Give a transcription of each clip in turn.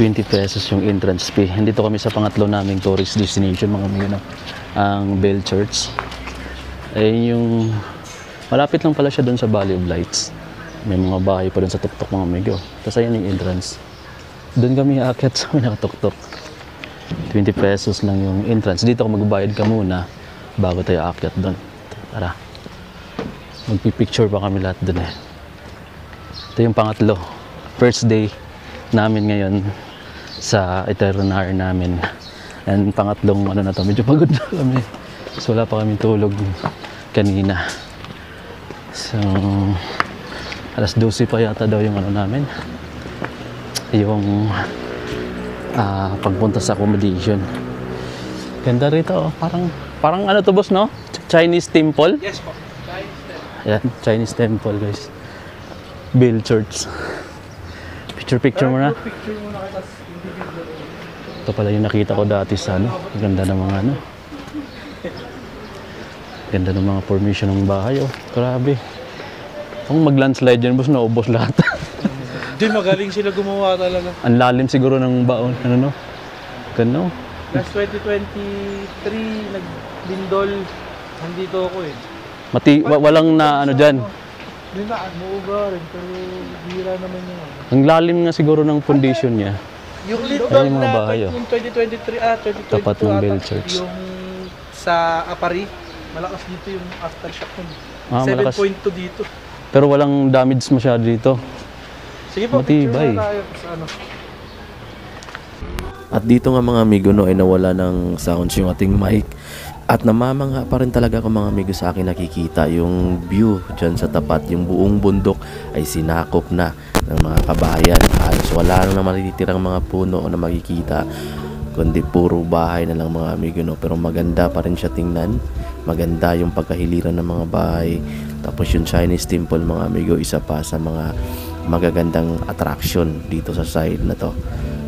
20 pesos yung entrance fee. Nandito kami sa pangatlo naming tourist destination mga amigo, no? Ang Bell Church. Ayun yung malapit lang pala siya doon sa Valley of Lights. May mga bahay pa doon sa tuktok mga amigo. Tapos ayun yung entrance. Doon kami aakyat sa pinakatuktok. 20 pesos lang yung entrance. Dito ako magbayad ka muna bago tayo aakyat doon. Tara. Magpipicture pa kami lahat doon eh. Ito yung pangatlo. First day namin ngayon sa itinerary namin. And pangatlong ano na to, medyo pagod na kami. So wala pa kami tulog kanina. So alas 12 pa yata daw yung ano namin. Yung pagpunta sa accommodation. Ganda rito oh. Parang ano to boss no? Chinese temple? Yes po. Chinese temple. Ayan, Chinese temple guys. Bell Church. Picture muna. Picture muna kayo tas individual. Ito pala yung nakita ko dati sa ano. Ganda ng mga ano. Ganda ng mga formation ng bahay oh. Grabe. Kung mag-landslide yan boss, naubos lahat. Di magaling sila gumawa talaga. Ang lalim siguro ng baon. Ano no? Gano? Last 2023 naglindol. Nandito ako eh. Walang na ano dyan. Hindi na, muuga rin. Pero bira naman yung ano. Ang lalim nga siguro ng foundation niya. Yung lindol yung mga na bahay, oh. yung 2023, 2022 Tapat ng Bell ata, Church. yung sa Apari, malakas dito yung aftershock nun. Malakas. 7.2 dito. Pero walang damage masyado dito. Sige po, Matibay. picture na tayo sa ano. At dito nga mga amigo no ay nawala ng sounds yung ating mic. At namamangha pa rin talaga ako mga amigo sa akin nakikita yung view dyan sa tapat. Yung buong bundok ay sinakop na ng mga kabayan. Halos wala na matitirang mga puno na makikita. Kundi puro bahay na lang mga amigo no. Pero maganda pa rin siya tingnan. Maganda yung pagkahiliran ng mga bahay. Tapos yung Chinese temple mga amigo isa pa sa mga magagandang attraction dito sa side na to.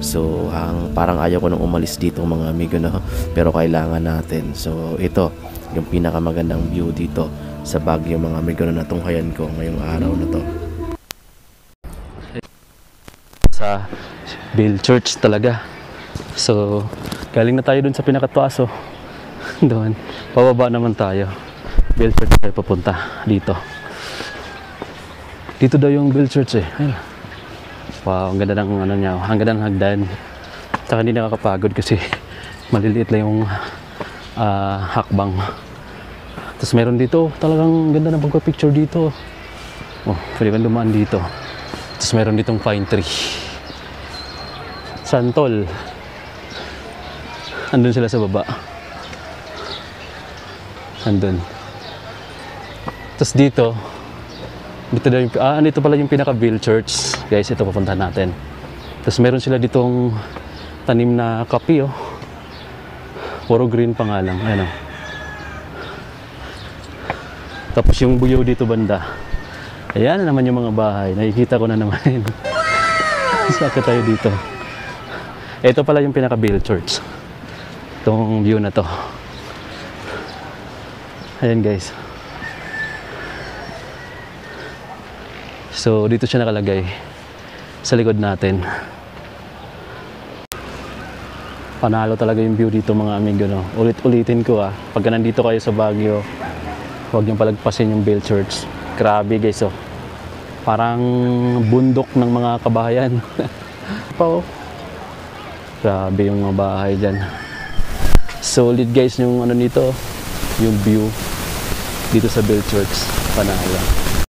So parang ayaw ko nang umalis dito mga amigo no, pero kailangan natin. So ito yung pinakamagandang view dito sa Baguio mga amigo na natunghayan ko ngayong araw na to. Sa Bell Church talaga. So galing na tayo dun sa pinakataas oh. Doon pababa naman tayo. Bell Church tayo papunta dito. Dito daw yung Bell Church eh. Ayun. Wow, ang ganda ng ano niya, ang ganda ng hagdan. Tsaka hindi nakakapagod kasi maliliit lang yung hakbang. Tapos meron dito, talagang ganda ng pagpa-picture dito. Oh, pwede kang dumaan dito. Tapos meron ditong pine tree. Santol. Andun sila sa baba. Andun. Tapos dito daw yung, dito pala yung pinaka-Bell Church. Guys, ito papuntahan natin. Tapos meron sila ditong tanim na kape, oh. Puro green pa nga lang. Ayan, oh. Tapos yung buyaw dito banda. Ayan na naman yung mga bahay. Nakikita ko na naman. Saka tayo dito. Ito pala yung pinaka-Bell Church. Itong view na to. Ayan, guys. So dito siya nakalagay sa likod natin. Panalo talaga yung view dito mga amigo no. Ulit-ulitin ko pagka nandito kayo sa Baguio, huwag niyong palagpasin yung Bell Church. Grabe guys oh. Parang bundok ng mga kabahayan. Grabe yung mga bahay dyan. Solid guys yung ano nito, yung view dito sa Bell Church. Panalo.